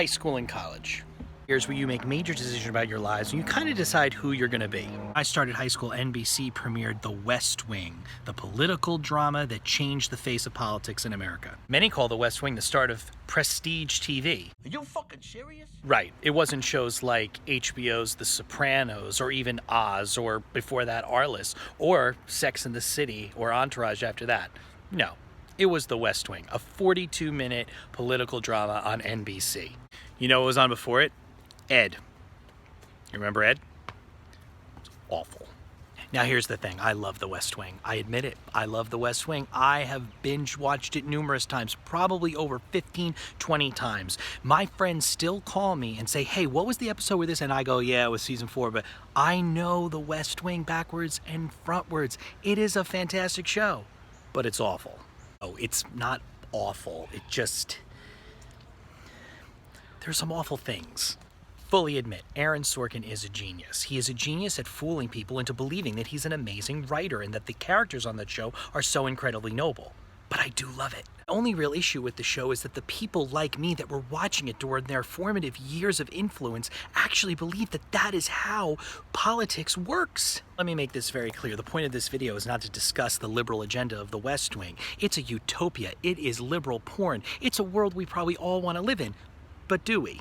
high school and college. Here's where you make major decisions about your lives and you kind of decide who you're gonna be. I started high school, NBC premiered The West Wing, the political drama that changed the face of politics in America. Many call The West Wing the start of prestige TV. Are you fucking serious? Right, it wasn't shows like HBO's The Sopranos or even Oz or before that Arliss or Sex and the City or Entourage after that. No, it was The West Wing, a 42-minute political drama on NBC. You know what was on before it? Ed. You remember Ed? It's awful. Now here's the thing, I love The West Wing. I admit it, I love The West Wing. I have binge watched it numerous times, probably over 15, 20 times. My friends still call me and say, hey, what was the episode with this? And I go, yeah, it was season 4, but I know The West Wing backwards and frontwards. It is a fantastic show, but it's awful. Oh, it's not awful, it just, there's some awful things. Fully admit, Aaron Sorkin is a genius. He is a genius at fooling people into believing that he's an amazing writer and that the characters on that show are so incredibly noble. But I do love it. The only real issue with the show is that the people like me that were watching it during their formative years of influence actually believe that that is how politics works. Let me make this very clear. The point of this video is not to discuss the liberal agenda of The West Wing. It's a utopia. It is liberal porn. It's a world we probably all want to live in. But do we?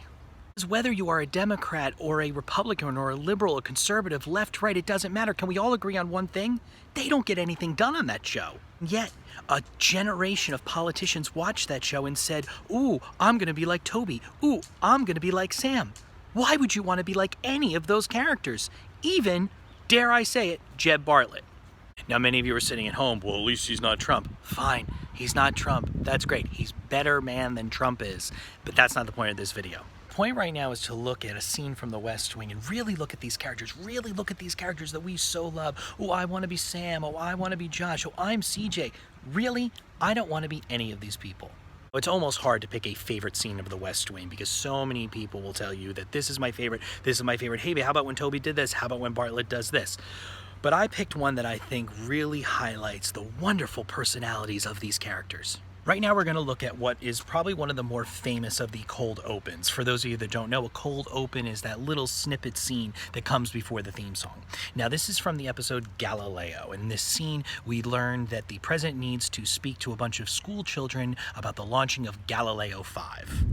Whether you are a Democrat or a Republican or a liberal, a conservative, left, right, it doesn't matter. Can we all agree on one thing? They don't get anything done on that show. Yet, a generation of politicians watched that show and said, ooh, I'm gonna be like Toby. Ooh, I'm gonna be like Sam. Why would you want to be like any of those characters? Even, dare I say it, Jeb Bartlett. Now, many of you are sitting at home, well, at least he's not Trump. Fine, he's not Trump. That's great. He's better man than Trump is. But that's not the point of this video. The point right now is to look at a scene from The West Wing and really look at these characters. Really look at these characters that we so love. Oh, I want to be Sam. Oh, I want to be Josh. Oh, I'm CJ. Really? I don't want to be any of these people. It's almost hard to pick a favorite scene of The West Wing because so many people will tell you that this is my favorite, this is my favorite. Hey, how about when Toby did this? How about when Bartlett does this? But I picked one that I think really highlights the wonderful personalities of these characters. Right now we're going to look at what is probably one of the more famous of the cold opens. For those of you that don't know, a cold open is that little snippet scene that comes before the theme song. Now this is from the episode Galileo. In this scene, we learn that the president needs to speak to a bunch of school children about the launching of Galileo 5.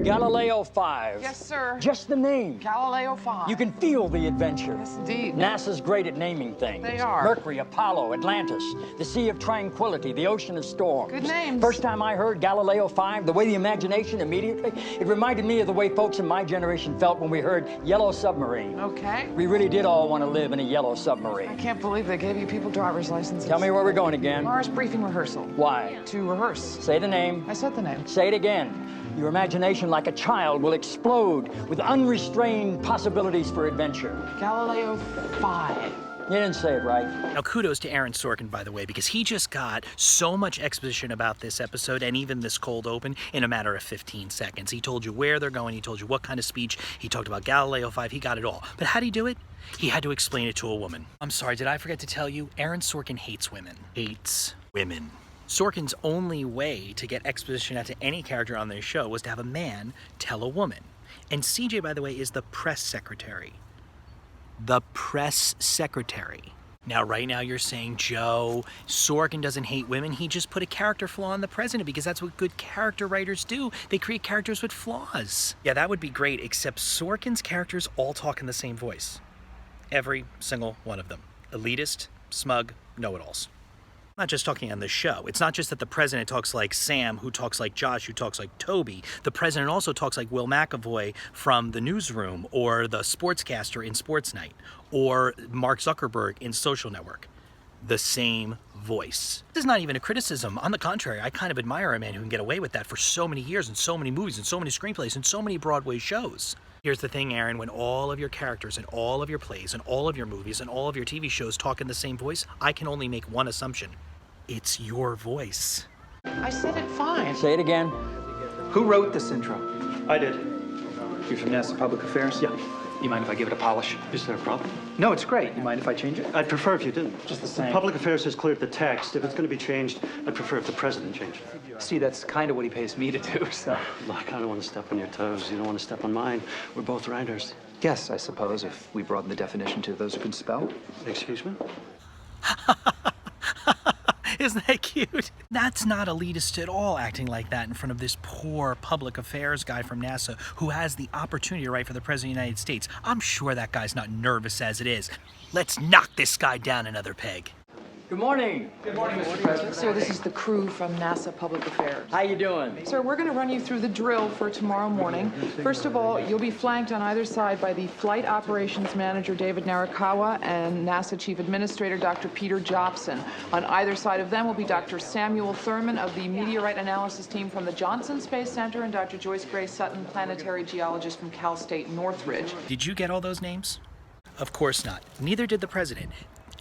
Galileo 5. Yes, sir. Just the name. Galileo 5. You can feel the adventure. Yes, indeed. NASA's great at naming things. They are. Mercury, Apollo, Atlantis, the Sea of Tranquility, the Ocean of Storms. Good names. First time I heard Galileo 5, the way the imagination immediately, it reminded me of the way folks in my generation felt when we heard Yellow Submarine. Okay. We really did all want to live in a yellow submarine. I can't believe they gave you people driver's licenses. Tell me where we're going again. Mars briefing rehearsal. Why? To rehearse. Say the name. I said the name. Say it again. Your imagination, like a child, will explode with unrestrained possibilities for adventure. Galileo 5. You didn't say it right. Now kudos to Aaron Sorkin, by the way, because he just got so much exposition about this episode and even this cold open in a matter of 15 seconds. He told you where they're going, he told you what kind of speech, he talked about Galileo 5, he got it all. But how'd he do it? He had to explain it to a woman. I'm sorry, did I forget to tell you? Aaron Sorkin hates women. Hates women. Sorkin's only way to get exposition out to any character on this show was to have a man tell a woman. And CJ, by the way, is the press secretary. The press secretary. Now, right now you're saying, Joe, Sorkin doesn't hate women. He just put a character flaw on the president because that's what good character writers do. They create characters with flaws. Yeah, that would be great, except Sorkin's characters all talk in the same voice. Every single one of them. Elitist, smug, know-it-alls. Not just talking on the show. It's not just that the president talks like Sam, who talks like Josh, who talks like Toby. The president also talks like Will McAvoy from The Newsroom, or the sportscaster in Sports Night, or Mark Zuckerberg in Social Network. The same voice. This is not even a criticism. On the contrary, I kind of admire a man who can get away with that for so many years and so many movies and so many screenplays and so many Broadway shows. Here's the thing, Aaron, when all of your characters and all of your plays and all of your movies and all of your TV shows talk in the same voice, I can only make one assumption. It's your voice. I said it fine. Say it again. Who wrote this intro? I did. You're from NASA Public Affairs? Yeah. You mind if I give it a polish? Is there a problem? No, it's great. You mind if I change it? I'd prefer if you didn't. Just the same. Public Affairs has cleared the text. If it's going to be changed, I'd prefer if the president changed it. See, that's kind of what he pays me to do, so. Look, I don't want to step on your toes. You don't want to step on mine. We're both writers. Yes, I suppose, if we broaden the definition to those who can spell. Excuse me? Isn't that cute? That's not elitist at all, acting like that in front of this poor public affairs guy from NASA who has the opportunity to write for the President of the United States. I'm sure that guy's not nervous as it is. Let's knock this guy down another peg. Good morning. Good morning, Mr. President. Sir, this is the crew from NASA Public Affairs. How you doing? Sir, we're going to run you through the drill for tomorrow morning. First of all, you'll be flanked on either side by the Flight Operations Manager, David Narakawa, and NASA Chief Administrator, Dr. Peter Jobson. On either side of them will be Dr. Samuel Thurman of the Meteorite Analysis Team from the Johnson Space Center and Dr. Joyce Gray Sutton, planetary geologist from Cal State Northridge. Did you get all those names? Of course not. Neither did the president.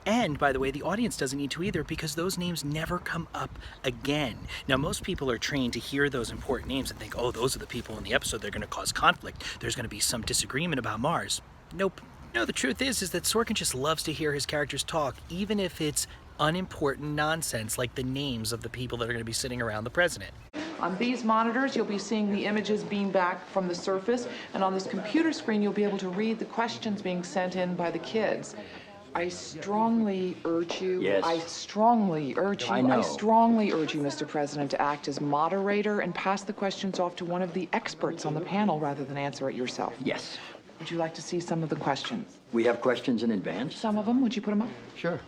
And, by the way, the audience doesn't need to either because those names never come up again. Now, most people are trained to hear those important names and think, oh, those are the people in the episode. They're going to cause conflict. There's going to be some disagreement about Mars. Nope. No, the truth is that Sorkin just loves to hear his characters talk, even if it's unimportant nonsense like the names of the people that are going to be sitting around the president. On these monitors, you'll be seeing the images beam back from the surface, and on this computer screen, you'll be able to read the questions being sent in by the kids. I strongly urge you. Yes. I strongly urge you. I know. I strongly urge you, Mr. President, to act as moderator and pass the questions off to one of the experts on the panel rather than answer it yourself. Yes. Would you like to see some of the questions? We have questions in advance. Some of them. Would you put them up? Sure.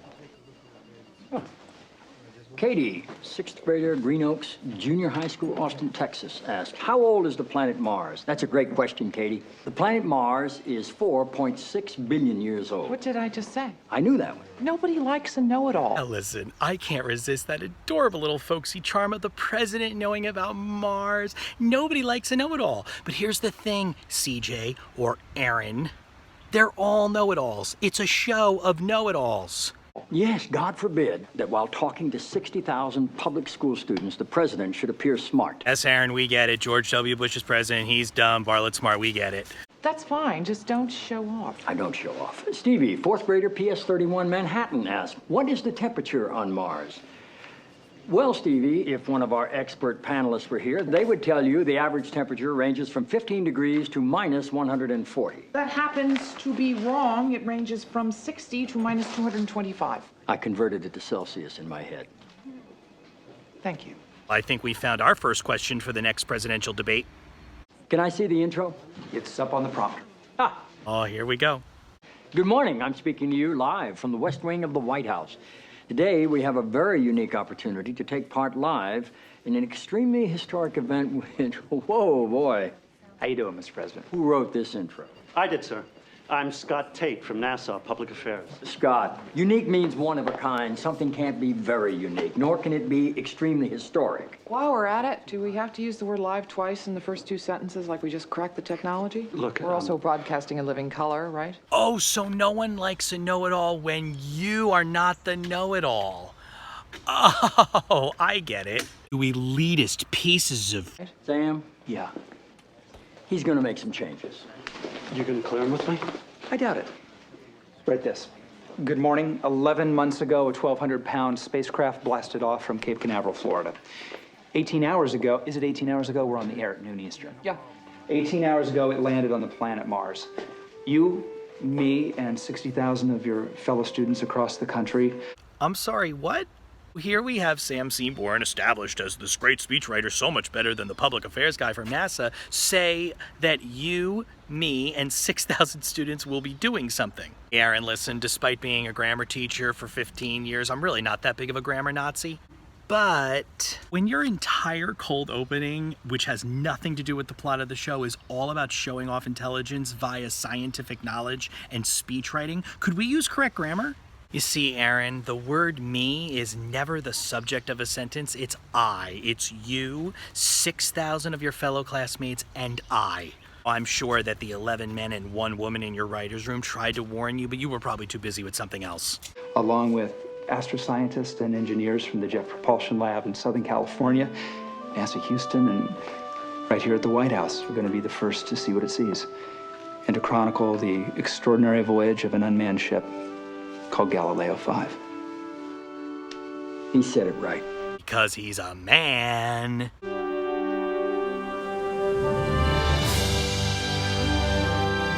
Katie, 6th grader, Green Oaks, Junior High School, Austin, Texas, asked, how old is the planet Mars? That's a great question, Katie. The planet Mars is 4.6 billion years old. What did I just say? I knew that one. Nobody likes a know-it-all. Now listen, I can't resist that adorable little folksy charm of the president knowing about Mars. Nobody likes a know-it-all. But here's the thing, CJ or Aaron. They're all know-it-alls. It's a show of know-it-alls. Yes, God forbid that while talking to 60,000 public school students, the president should appear smart. Yes, Aaron, we get it. George W. Bush is president. He's dumb. Bartlett's smart. We get it. That's fine. Just don't show off. I don't show off. Stevie, 4th grader, PS31, Manhattan, asked, what is the temperature on Mars? Well, Stevie, if one of our expert panelists were here, they would tell you the average temperature ranges from 15 degrees to minus 140. That happens to be wrong. It ranges from 60 to minus 225. I converted it to Celsius in my head. Thank you. I think we found our first question for the next presidential debate. Can I see the intro? It's up on the prompter. Ah, Oh, here we go. good morning. I'm speaking to you live from the West Wing of the White House. Today, we have a very unique opportunity to take part live in an extremely historic event with, whoa, boy. How you doing, Mr. President? Who wrote this intro? I did, sir. I'm Scott Tate from NASA Public Affairs. Scott, unique means one of a kind. Something can't be very unique, nor can it be extremely historic. While we're at it, do we have to use the word live twice in the first two sentences like we just cracked the technology? Look, We're also broadcasting in living color, right? Oh, so no one likes a know-it-all when you are not the know-it-all. Oh, I get it. You elitist pieces of... Sam, Yeah. he's gonna make some changes. You gonna clear him with me? I doubt it. Write this. Good morning. 11 months ago, a 1,200-pound spacecraft blasted off from Cape Canaveral, Florida. 18 hours ago, is it 18 hours ago? We're on the air at noon Eastern. Yeah. 18 hours ago, it landed on the planet Mars. You, me, and 60,000 of your fellow students across the country. I'm sorry, what? Here we have Sam Seaborn, established as this great speechwriter, so much better than the public affairs guy from NASA, say that you, me, and 6,000 students will be doing something. Aaron, listen, despite being a grammar teacher for 15 years, I'm really not that big of a grammar Nazi. But when your entire cold opening, which has nothing to do with the plot of the show, is all about showing off intelligence via scientific knowledge and speechwriting, could we use correct grammar? You see, Aaron, the word me is never the subject of a sentence. It's I. It's you, 6,000 of your fellow classmates, and I. I'm sure that the 11 men and 1 woman in your writer's room tried to warn you, but you were probably too busy with something else. Along with astroscientists and engineers from the Jet Propulsion Lab in Southern California, NASA Houston, and right here at the White House, we're going to be the first to see what it sees. and to chronicle the extraordinary voyage of an unmanned ship called Galileo 5. He said it right. Because he's a man.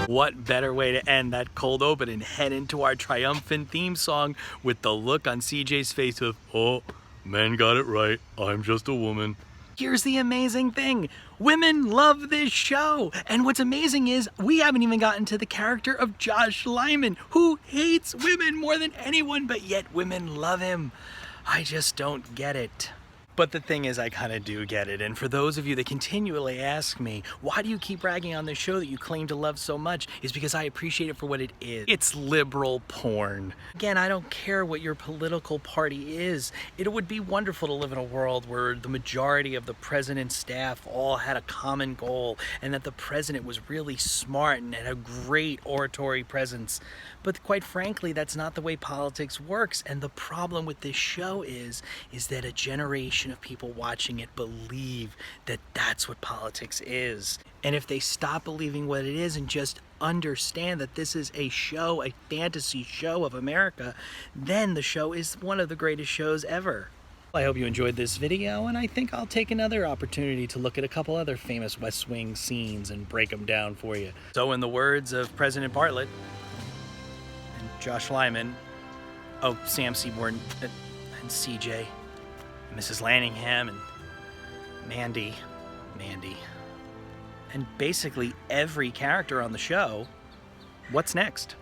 What better way to end that cold open and head into our triumphant theme song with the look on CJ's face of, oh, men got it right, I'm just a woman. Here's the amazing thing. Women love this show. And what's amazing is we haven't even gotten to the character of Josh Lyman, who hates women more than anyone, but yet women love him. I just don't get it. But the thing is, I kind of do get it. And for those of you that continually ask me, why do you keep ragging on this show that you claim to love so much, is because I appreciate it for what it is. It's liberal porn. Again, I don't care what your political party is. It would be wonderful to live in a world where the majority of the president's staff all had a common goal, and that the president was really smart and had a great oratory presence. But quite frankly, that's not the way politics works. And the problem with this show is that a generation of people watching it believe that that's what politics is. And if they stop believing what it is and just understand that this is a show, a fantasy show of America, then the show is one of the greatest shows ever. I hope you enjoyed this video, and I think I'll take another opportunity to look at a couple other famous West Wing scenes and break them down for you. So in the words of President Bartlett, and Josh Lyman, oh, Sam Seaborn, and CJ, and Mrs. Lanningham, and Mandy, and basically every character on the show, what's next?